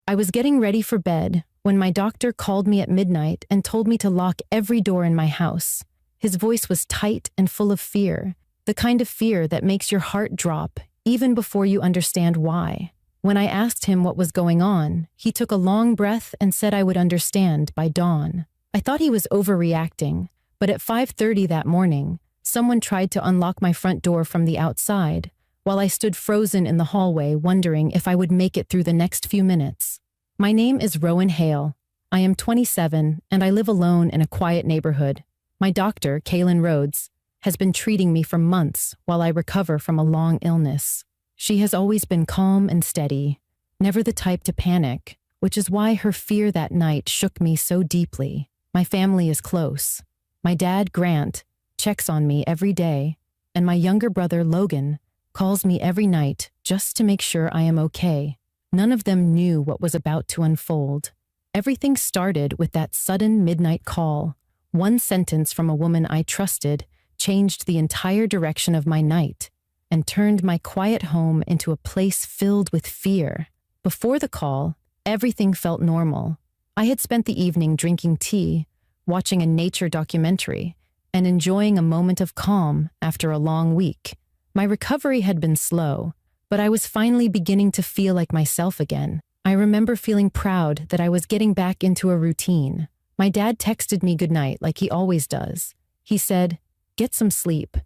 I was getting ready for bed when my doctor called me at midnight and told me to lock every door in my house. His voice was tight and full of fear, the kind of fear that makes your heart drop even before you understand why. When I asked him what was going on, he took a long breath and said I would understand by dawn. I thought he was overreacting, but at 5:30 that morning, someone tried to unlock my front door from the outside, while I stood frozen in the hallway wondering if I would make it through the next few minutes. My name is Rowan Hale. I am 27 and I live alone in a quiet neighborhood. My doctor, Kaylin Rhodes, has been treating me for months while I recover from a long illness. She has always been calm and steady, never the type to panic, which is why her fear that night shook me so deeply. My family is close. My dad, Grant, checks on me every day, and my younger brother, Logan, calls me every night just to make sure I am okay. None of them knew what was about to unfold. Everything started with that sudden midnight call. One sentence from a woman I trusted changed the entire direction of my night and turned my quiet home into a place filled with fear. Before the call, everything felt normal. I had spent the evening drinking tea, watching a nature documentary, and enjoying a moment of calm after a long week. My recovery had been slow, but I was finally beginning to feel like myself again. I remember feeling proud that I was getting back into a routine. My dad texted me goodnight like he always does. He said, "Get some sleep.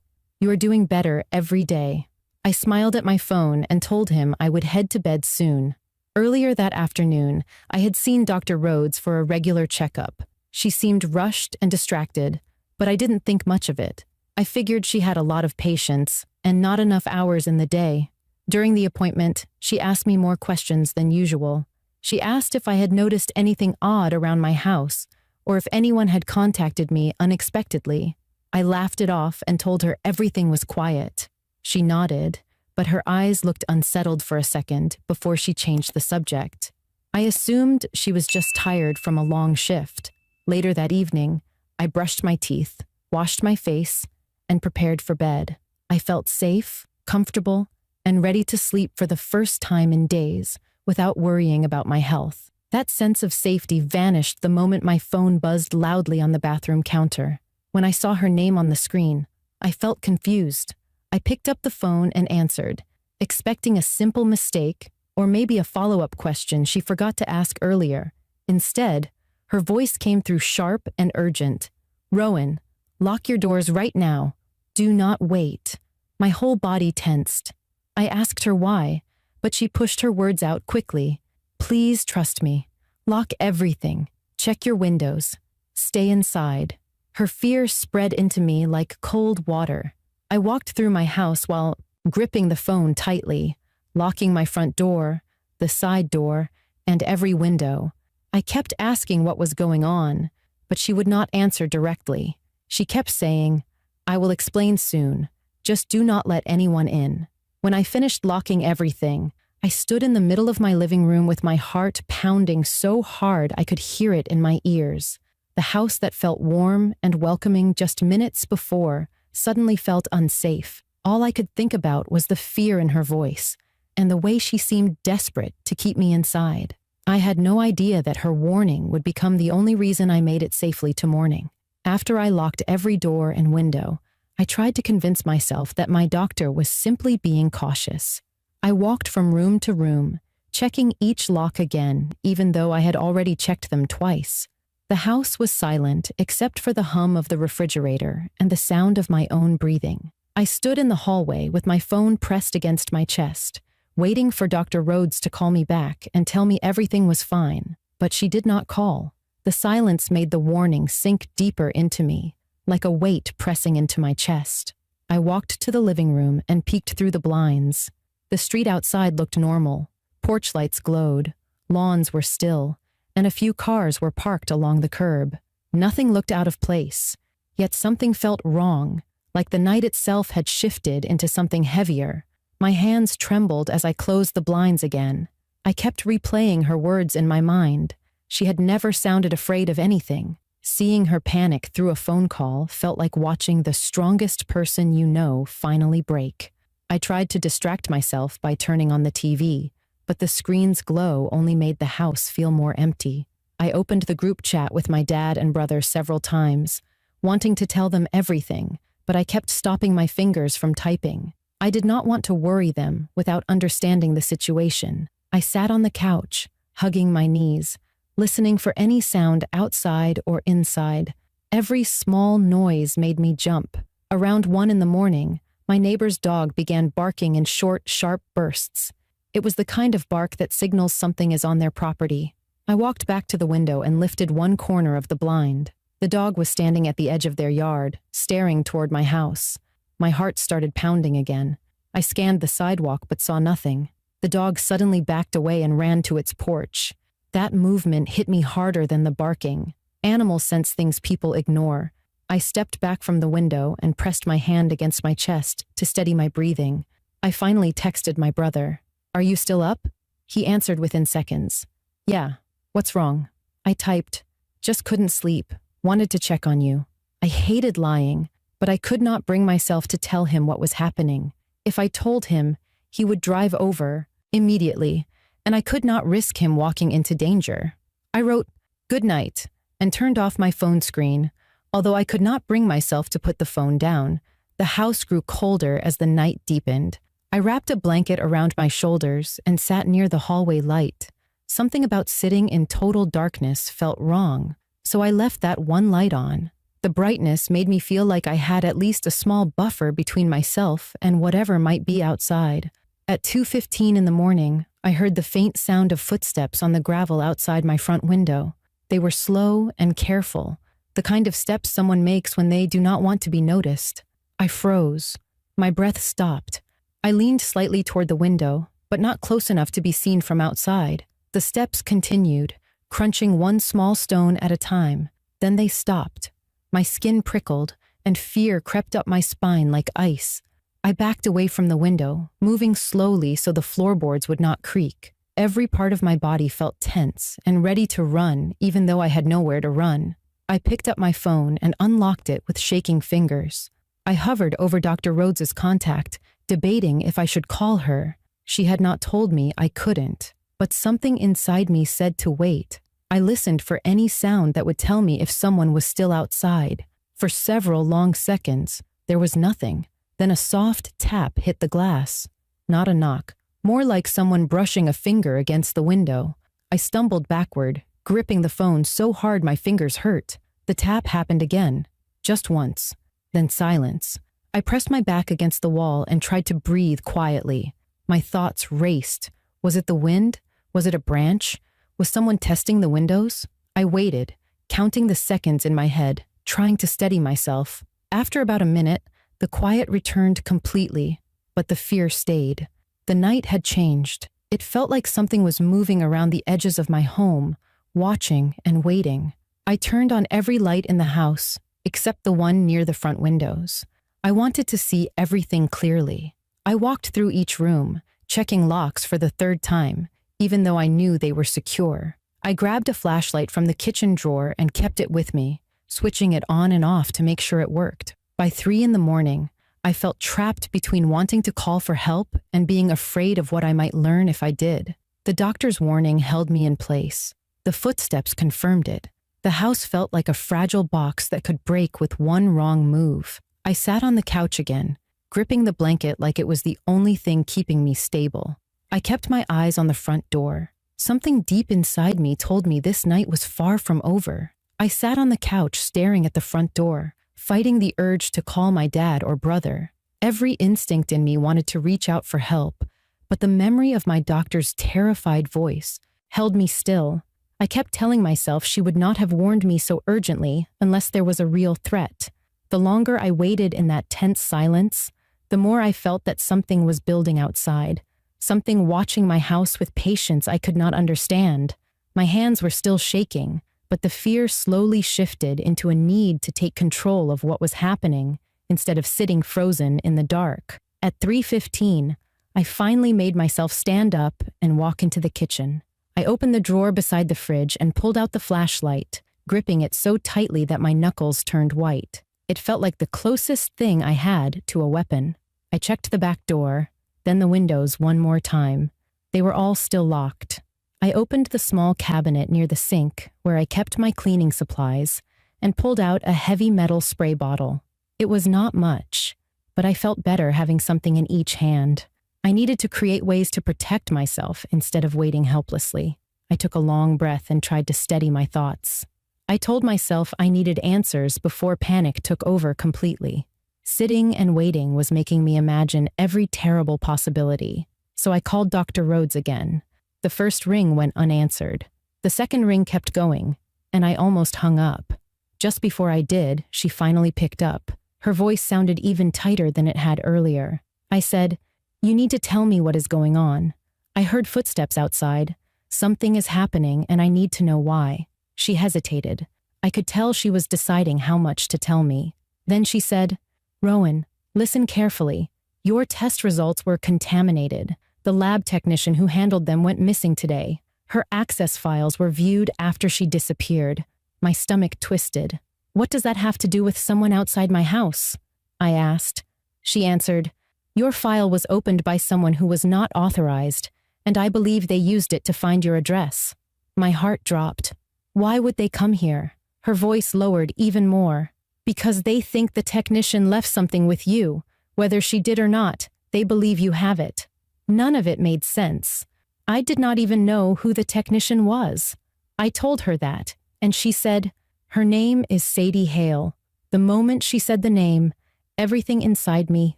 You are doing better every day." I smiled at my phone and told him I would head to bed soon. Earlier that afternoon, I had seen Dr. Rhodes for a regular checkup. She seemed rushed and distracted, but I didn't think much of it. I figured she had a lot of patients and not enough hours in the day. During the appointment, she asked me more questions than usual. She asked if I had noticed anything odd around my house or if anyone had contacted me unexpectedly. I laughed it off and told her everything was quiet. She nodded, but her eyes looked unsettled for a second before she changed the subject. I assumed she was just tired from a long shift. Later that evening, I brushed my teeth, washed my face, and prepared for bed. I felt safe, comfortable, and ready to sleep for the first time in days without worrying about my health. That sense of safety vanished the moment my phone buzzed loudly on the bathroom counter. When I saw her name on the screen, I felt confused. I picked up the phone and answered, expecting a simple mistake or maybe a follow-up question she forgot to ask earlier. Instead, her voice came through sharp and urgent. "Rowan, lock your doors right now. Do not wait." My whole body tensed. I asked her why, but she pushed her words out quickly. "Please trust me. Lock everything. Check your windows. Stay inside." Her fear spread into me like cold water. I walked through my house while gripping the phone tightly, locking my front door, the side door, and every window. I kept asking what was going on, but she would not answer directly. She kept saying, "I will explain soon. Just do not let anyone in." When I finished locking everything, I stood in the middle of my living room with my heart pounding so hard I could hear it in my ears. The house that felt warm and welcoming just minutes before suddenly felt unsafe. All I could think about was the fear in her voice and the way she seemed desperate to keep me inside. I had no idea that her warning would become the only reason I made it safely to morning. After I locked every door and window, I tried to convince myself that my doctor was simply being cautious. I walked from room to room, checking each lock again, even though I had already checked them twice. The house was silent except for the hum of the refrigerator and the sound of my own breathing. I stood in the hallway with my phone pressed against my chest, waiting for Dr. Rhodes to call me back and tell me everything was fine, but she did not call. The silence made the warning sink deeper into me, like a weight pressing into my chest. I walked to the living room and peeked through the blinds. The street outside looked normal. Porch lights glowed, lawns were still, and a few cars were parked along the curb. Nothing looked out of place, yet something felt wrong, like the night itself had shifted into something heavier. My hands trembled as I closed the blinds again. I kept replaying her words in my mind. She had never sounded afraid of anything. Seeing her panic through a phone call felt like watching the strongest person you know finally break. I tried to distract myself by turning on the TV, but the screen's glow only made the house feel more empty. I opened the group chat with my dad and brother several times, wanting to tell them everything, but I kept stopping my fingers from typing. I did not want to worry them without understanding the situation. I sat on the couch, hugging my knees, listening for any sound outside or inside. Every small noise made me jump. Around 1 a.m, my neighbor's dog began barking in short, sharp bursts. It was the kind of bark that signals something is on their property. I walked back to the window and lifted one corner of the blind. The dog was standing at the edge of their yard, staring toward my house. My heart started pounding again. I scanned the sidewalk but saw nothing. The dog suddenly backed away and ran to its porch. That movement hit me harder than the barking. Animals sense things people ignore. I stepped back from the window and pressed my hand against my chest to steady my breathing. I finally texted my brother. "Are you still up?" He answered within seconds. "Yeah. What's wrong?" I typed, "Just couldn't sleep. Wanted to check on you." I hated lying, but I could not bring myself to tell him what was happening. If I told him, he would drive over immediately, and I could not risk him walking into danger. I wrote, "Good night," and turned off my phone screen. Although I could not bring myself to put the phone down, the house grew colder as the night deepened. I wrapped a blanket around my shoulders and sat near the hallway light. Something about sitting in total darkness felt wrong, so I left that one light on. The brightness made me feel like I had at least a small buffer between myself and whatever might be outside. At 2:15 in the morning, I heard the faint sound of footsteps on the gravel outside my front window. They were slow and careful, the kind of steps someone makes when they do not want to be noticed. I froze. My breath stopped. I leaned slightly toward the window, but not close enough to be seen from outside. The steps continued, crunching one small stone at a time. Then they stopped. My skin prickled, and fear crept up my spine like ice. I backed away from the window, moving slowly so the floorboards would not creak. Every part of my body felt tense and ready to run, even though I had nowhere to run. I picked up my phone and unlocked it with shaking fingers. I hovered over Dr. Rhodes's contact, debating if I should call her. She had not told me I couldn't, but something inside me said to wait. I listened for any sound that would tell me if someone was still outside. For several long seconds, there was nothing. Then a soft tap hit the glass. Not a knock, more like someone brushing a finger against the window. I stumbled backward, gripping the phone so hard my fingers hurt. The tap happened again, just once, then silence. I pressed my back against the wall and tried to breathe quietly. My thoughts raced. Was it the wind? Was it a branch? Was someone testing the windows? I waited, counting the seconds in my head, trying to steady myself. After about a minute, the quiet returned completely, but the fear stayed. The night had changed. It felt like something was moving around the edges of my home, watching and waiting. I turned on every light in the house, except the one near the front windows. I wanted to see everything clearly. I walked through each room, checking locks for the third time, even though I knew they were secure. I grabbed a flashlight from the kitchen drawer and kept it with me, switching it on and off to make sure it worked. By 3 a.m, I felt trapped between wanting to call for help and being afraid of what I might learn if I did. The doctor's warning held me in place. The footsteps confirmed it. The house felt like a fragile box that could break with one wrong move. I sat on the couch again, gripping the blanket like it was the only thing keeping me stable. I kept my eyes on the front door. Something deep inside me told me this night was far from over. I sat on the couch staring at the front door, fighting the urge to call my dad or brother. Every instinct in me wanted to reach out for help, but the memory of my doctor's terrified voice held me still. I kept telling myself she would not have warned me so urgently unless there was a real threat. The longer I waited in that tense silence, the more I felt that something was building outside. Something watching my house with patience I could not understand. My hands were still shaking, but the fear slowly shifted into a need to take control of what was happening instead of sitting frozen in the dark. At 3:15, I finally made myself stand up and walk into the kitchen. I opened the drawer beside the fridge and pulled out the flashlight, gripping it so tightly that my knuckles turned white. It felt like the closest thing I had to a weapon. I checked the back door, then the windows one more time. They were all still locked. I opened the small cabinet near the sink where I kept my cleaning supplies and pulled out a heavy metal spray bottle. It was not much, but I felt better having something in each hand. I needed to create ways to protect myself instead of waiting helplessly. I took a long breath and tried to steady my thoughts. I told myself I needed answers before panic took over completely. Sitting and waiting was making me imagine every terrible possibility, so I called Dr. Rhodes again. The first ring went unanswered. The second ring kept going, and I almost hung up. Just before I did, she finally picked up. Her voice sounded even tighter than it had earlier. I said, "You need to tell me what is going on. I heard footsteps outside. Something is happening, and I need to know why." She hesitated. I could tell she was deciding how much to tell me. Then she said, "Rowan, listen carefully. Your test results were contaminated. The lab technician who handled them went missing today. Her access files were viewed after she disappeared." My stomach twisted. "What does that have to do with someone outside my house?" I asked. She answered, "Your file was opened by someone who was not authorized, and I believe they used it to find your address." My heart dropped. "Why would they come here?" Her voice lowered even more. "Because they think the technician left something with you. Whether she did or not, they believe you have it." None of it made sense. I did not even know who the technician was. I told her that, and she said, "Her name is Sadie Hale." The moment she said the name, everything inside me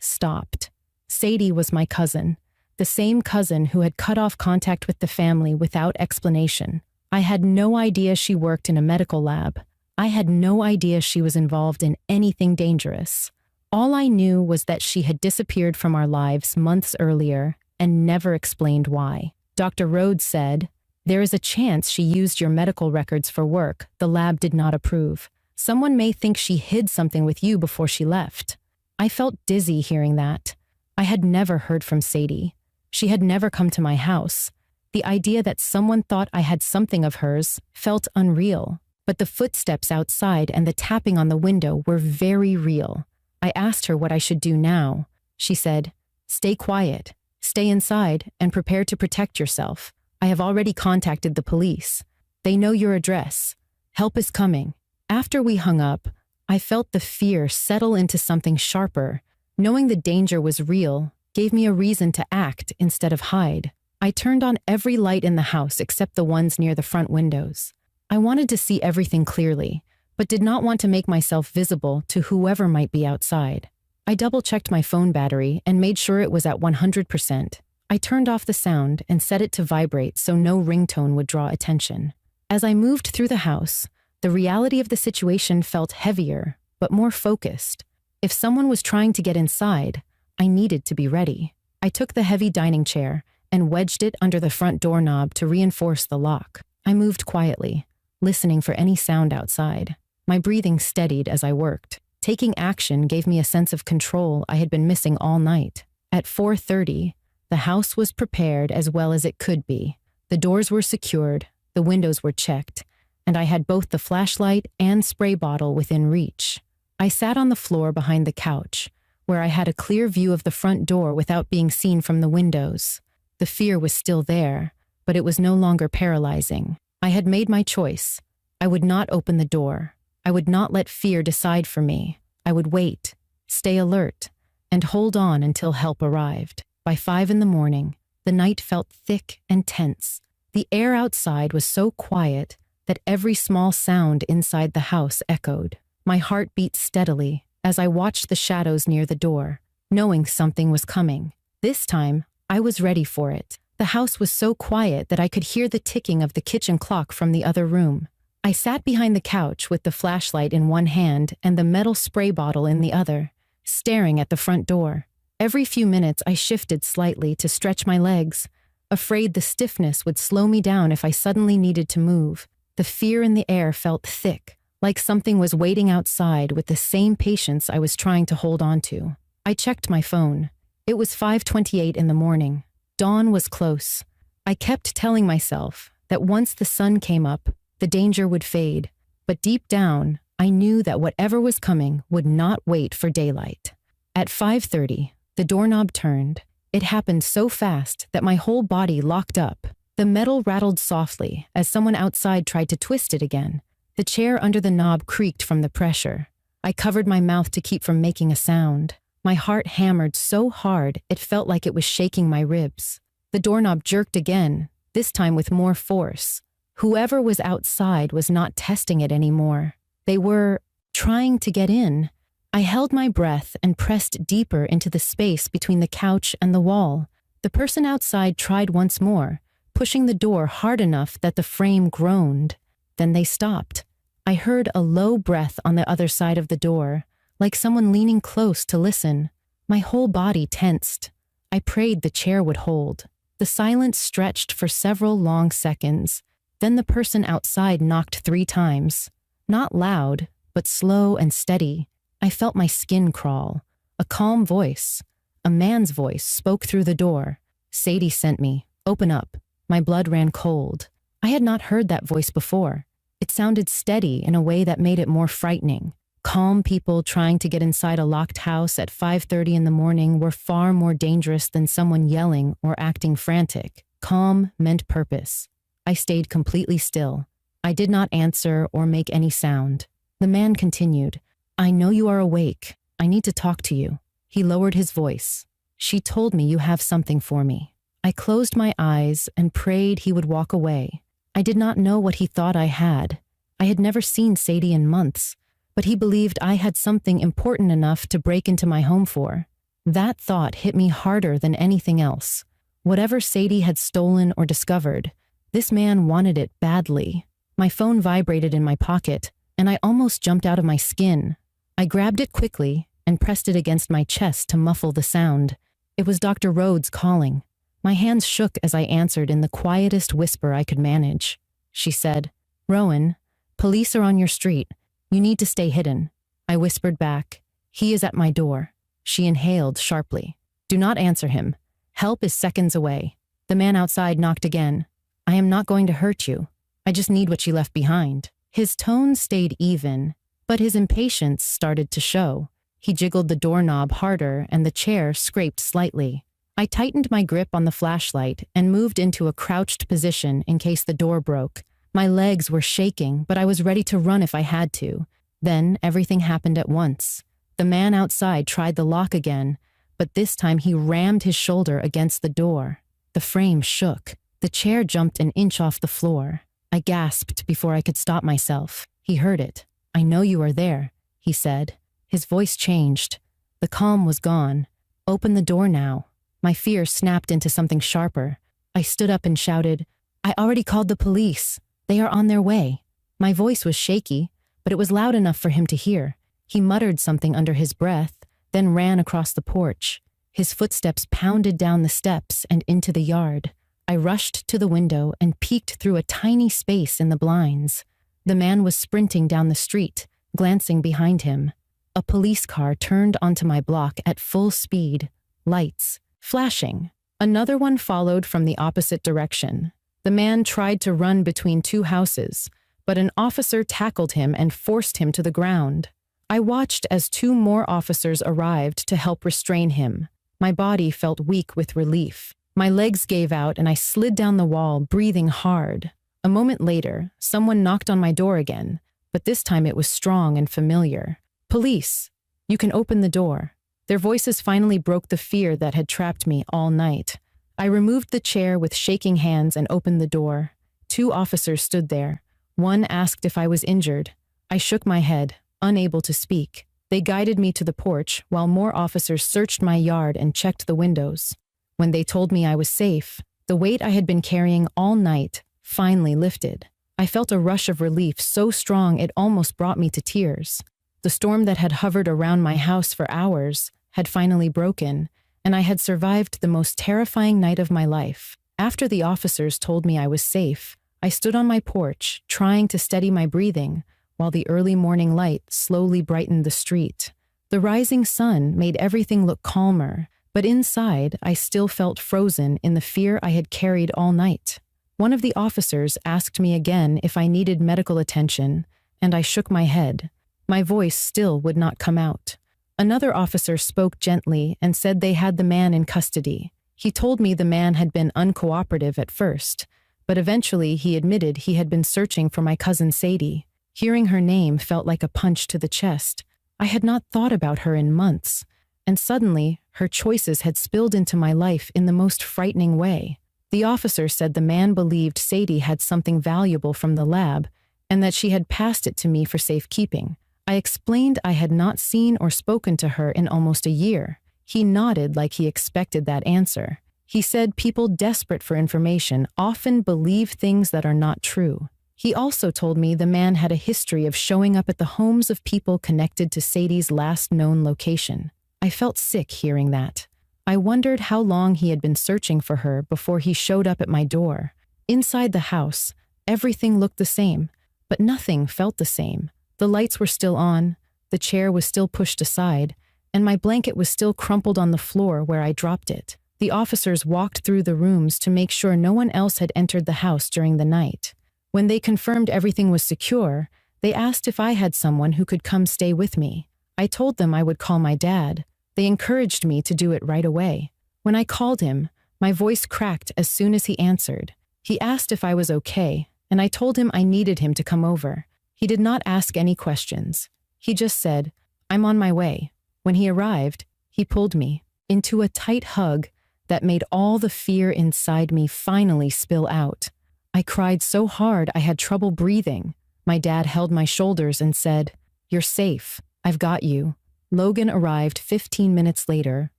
stopped. Sadie was my cousin, the same cousin who had cut off contact with the family without explanation. I had no idea she worked in a medical lab. I had no idea she was involved in anything dangerous. All I knew was that she had disappeared from our lives months earlier and never explained why. Dr. Rhodes said, "There is a chance she used your medical records for work the lab did not approve. Someone may think she hid something with you before she left." I felt dizzy hearing that. I had never heard from Sadie. She had never come to my house. The idea that someone thought I had something of hers felt unreal. But the footsteps outside and the tapping on the window were very real. I asked her what I should do now. She said, "Stay quiet, stay inside, and prepare to protect yourself. I have already contacted the police. They know your address. Help is coming." After we hung up, I felt the fear settle into something sharper. Knowing the danger was real gave me a reason to act instead of hide. I turned on every light in the house except the ones near the front windows. I wanted to see everything clearly, but did not want to make myself visible to whoever might be outside. I double-checked my phone battery and made sure it was at 100%. I turned off the sound and set it to vibrate so no ringtone would draw attention. As I moved through the house, the reality of the situation felt heavier, but more focused. If someone was trying to get inside, I needed to be ready. I took the heavy dining chair and wedged it under the front doorknob to reinforce the lock. I moved quietly, listening for any sound outside. My breathing steadied as I worked. Taking action gave me a sense of control I had been missing all night. At 4:30, the house was prepared as well as it could be. The doors were secured, the windows were checked, and I had both the flashlight and spray bottle within reach. I sat on the floor behind the couch, where I had a clear view of the front door without being seen from the windows. The fear was still there, but it was no longer paralyzing. I had made my choice. I would not open the door. I would not let fear decide for me. I would wait, stay alert, and hold on until help arrived. By 5 in the morning, the night felt thick and tense. The air outside was so quiet that every small sound inside the house echoed. My heart beat steadily as I watched the shadows near the door, knowing something was coming. This time, I was ready for it. The house was so quiet that I could hear the ticking of the kitchen clock from the other room. I sat behind the couch with the flashlight in one hand and the metal spray bottle in the other, staring at the front door. Every few minutes, I shifted slightly to stretch my legs, afraid the stiffness would slow me down if I suddenly needed to move. The fear in the air felt thick, like something was waiting outside with the same patience I was trying to hold on to. I checked my phone. It was 5:28 in the morning. Dawn was close. I kept telling myself that once the sun came up, the danger would fade. But deep down, I knew that whatever was coming would not wait for daylight. At 5:30, the doorknob turned, It happened so fast that my whole body locked up. The metal rattled softly as someone outside tried to twist it again. The chair under the knob creaked from the pressure. I covered my mouth to keep from making a sound. My heart hammered so hard it felt like it was shaking my ribs. The doorknob jerked again, this time with more force. Whoever was outside was not testing it anymore. They were trying to get in. I held my breath and pressed deeper into the space between the couch and the wall. The person outside tried once more, pushing the door hard enough that the frame groaned. Then they stopped. I heard a low breath on the other side of the door, like someone leaning close to listen. My whole body tensed. I prayed the chair would hold. The silence stretched for several long seconds. Then the person outside knocked 3 times. Not loud, but slow and steady. I felt my skin crawl. A calm voice, a man's voice, spoke through the door. "Sadie sent me. Open up." My blood ran cold. I had not heard that voice before. It sounded steady in a way that made it more frightening. Calm people trying to get inside a locked house at 5:30 in the morning were far more dangerous than someone yelling or acting frantic. Calm meant purpose. I stayed completely still. I did not answer or make any sound. The man continued, "I know you are awake. I need to talk to you." He lowered his voice. "She told me you have something for me." I closed my eyes and prayed he would walk away. I did not know what he thought I had. I had never seen Sadie in months, but he believed I had something important enough to break into my home for. That thought hit me harder than anything else. Whatever Sadie had stolen or discovered, this man wanted it badly. My phone vibrated in my pocket, and I almost jumped out of my skin. I grabbed it quickly and pressed it against my chest to muffle the sound. It was Dr. Rhodes calling. My hands shook as I answered in the quietest whisper I could manage. She said, "Rowan, police are on your street. You need to stay hidden." I whispered back, "He is at my door." She inhaled sharply. "Do not answer him. Help is seconds away." The man outside knocked again. "I am not going to hurt you. I just need what she left behind." His tone stayed even, but his impatience started to show. He jiggled the doorknob harder and the chair scraped slightly. I tightened my grip on the flashlight and moved into a crouched position in case the door broke. My legs were shaking, but I was ready to run if I had to. Then everything happened at once. The man outside tried the lock again, but this time he rammed his shoulder against the door. The frame shook. The chair jumped an inch off the floor. I gasped before I could stop myself. He heard it. "I know you are there," he said. His voice changed. The calm was gone. "Open the door now." My fear snapped into something sharper. I stood up and shouted, "I already called the police. They are on their way." My voice was shaky, but it was loud enough for him to hear. He muttered something under his breath, then ran across the porch. His footsteps pounded down the steps and into the yard. I rushed to the window and peeked through a tiny space in the blinds. The man was sprinting down the street, glancing behind him. A police car turned onto my block at full speed, lights flashing. Another one followed from the opposite direction. The man tried to run between 2 houses, but an officer tackled him and forced him to the ground. I watched as 2 more officers arrived to help restrain him. My body felt weak with relief. My legs gave out and I slid down the wall, breathing hard. A moment later, someone knocked on my door again, but this time it was strong and familiar. "Police, you can open the door." Their voices finally broke the fear that had trapped me all night. I removed the chair with shaking hands and opened the door. 2 officers stood there. One asked if I was injured. I shook my head, unable to speak. They guided me to the porch while more officers searched my yard and checked the windows. When they told me I was safe, the weight I had been carrying all night finally lifted. I felt a rush of relief so strong it almost brought me to tears. The storm that had hovered around my house for hours had finally broken, and I had survived the most terrifying night of my life. After the officers told me I was safe, I stood on my porch, trying to steady my breathing, while the early morning light slowly brightened the street. The rising sun made everything look calmer, but inside I still felt frozen in the fear I had carried all night. One of the officers asked me again if I needed medical attention, and I shook my head. My voice still would not come out. Another officer spoke gently and said they had the man in custody. He told me the man had been uncooperative at first, but eventually he admitted he had been searching for my cousin Sadie. Hearing her name felt like a punch to the chest. I had not thought about her in months, and suddenly her choices had spilled into my life in the most frightening way. The officer said the man believed Sadie had something valuable from the lab and that she had passed it to me for safekeeping. I explained I had not seen or spoken to her in almost a year. He nodded like he expected that answer. He said people desperate for information often believe things that are not true. He also told me the man had a history of showing up at the homes of people connected to Sadie's last known location. I felt sick hearing that. I wondered how long he had been searching for her before he showed up at my door. Inside the house, everything looked the same, but nothing felt the same. The lights were still on, the chair was still pushed aside, and my blanket was still crumpled on the floor where I dropped it. The officers walked through the rooms to make sure no one else had entered the house during the night. When they confirmed everything was secure, they asked if I had someone who could come stay with me. I told them I would call my dad. They encouraged me to do it right away. When I called him, my voice cracked as soon as he answered. He asked if I was okay, and I told him I needed him to come over. He did not ask any questions. He just said, "I'm on my way." When he arrived, he pulled me into a tight hug that made all the fear inside me finally spill out. I cried so hard I had trouble breathing. My dad held my shoulders and said, "You're safe. I've got you." Logan arrived 15 minutes later,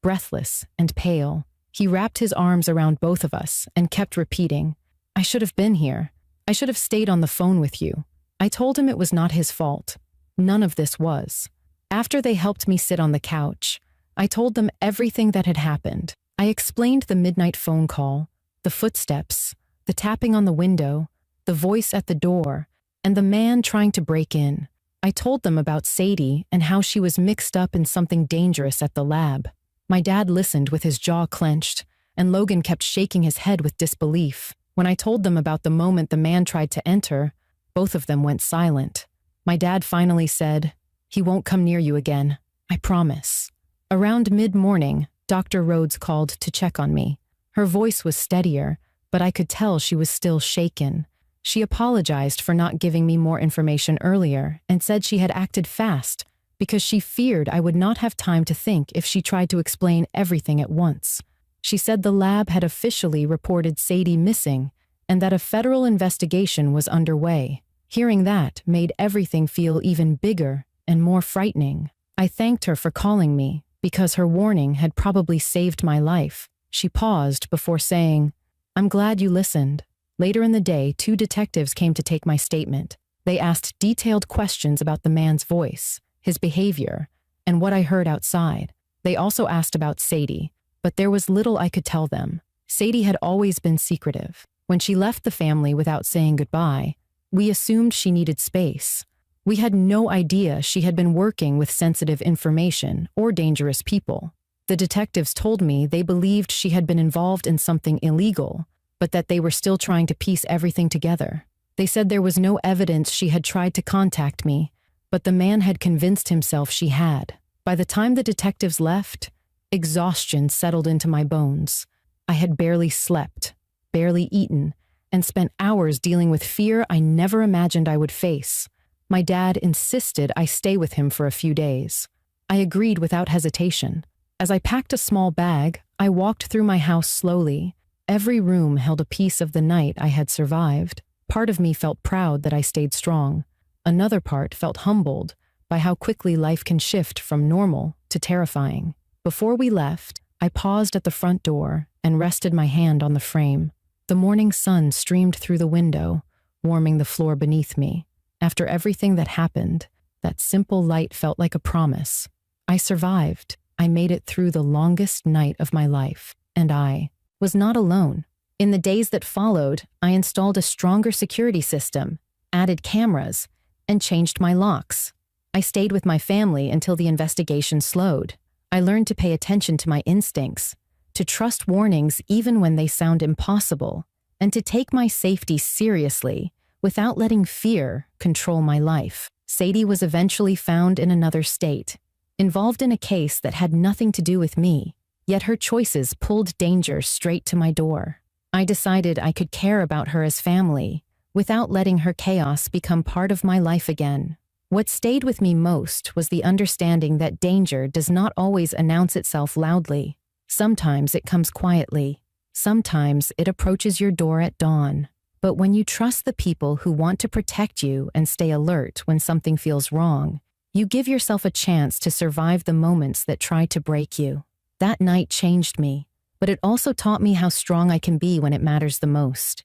breathless and pale. He wrapped his arms around both of us and kept repeating, "I should have been here. I should have stayed on the phone with you." I told him it was not his fault. None of this was. After they helped me sit on the couch, I told them everything that had happened. I explained the midnight phone call, the footsteps, the tapping on the window, the voice at the door, and the man trying to break in. I told them about Sadie and how she was mixed up in something dangerous at the lab. My dad listened with his jaw clenched, and Logan kept shaking his head with disbelief. When I told them about the moment the man tried to enter, both of them went silent. My dad finally said, "He won't come near you again. I promise." Around mid-morning, Dr. Rhodes called to check on me. Her voice was steadier, but I could tell she was still shaken. She apologized for not giving me more information earlier and said she had acted fast because she feared I would not have time to think if she tried to explain everything at once. She said the lab had officially reported Sadie missing and that a federal investigation was underway. Hearing that made everything feel even bigger and more frightening. I thanked her for calling me because her warning had probably saved my life. She paused before saying, "I'm glad you listened." Later in the day, 2 detectives came to take my statement. They asked detailed questions about the man's voice, his behavior, and what I heard outside. They also asked about Sadie, but there was little I could tell them. Sadie had always been secretive. When she left the family without saying goodbye, we assumed she needed space. We had no idea she had been working with sensitive information or dangerous people. The detectives told me they believed she had been involved in something illegal, but that they were still trying to piece everything together. They said there was no evidence she had tried to contact me, but the man had convinced himself she had. By the time the detectives left, exhaustion settled into my bones. I had barely slept, barely eaten, and spent hours dealing with fear I never imagined I would face. My dad insisted I stay with him for a few days. I agreed without hesitation. As I packed a small bag, I walked through my house slowly. Every room held a piece of the night I had survived. Part of me felt proud that I stayed strong. Another part felt humbled by how quickly life can shift from normal to terrifying. Before we left, I paused at the front door and rested my hand on the frame. The morning sun streamed through the window, warming the floor beneath me. After everything that happened, that simple light felt like a promise. I survived. I made it through the longest night of my life, and I was not alone. In the days that followed, I installed a stronger security system, added cameras, and changed my locks. I stayed with my family until the investigation slowed. I learned to pay attention to my instincts, to trust warnings even when they sound impossible, and to take my safety seriously without letting fear control my life. Sadie was eventually found in another state, involved in a case that had nothing to do with me. Yet her choices pulled danger straight to my door. I decided I could care about her as family, without letting her chaos become part of my life again. What stayed with me most was the understanding that danger does not always announce itself loudly. Sometimes it comes quietly. Sometimes it approaches your door at dawn. But when you trust the people who want to protect you and stay alert when something feels wrong, you give yourself a chance to survive the moments that try to break you. That night changed me, but it also taught me how strong I can be when it matters the most.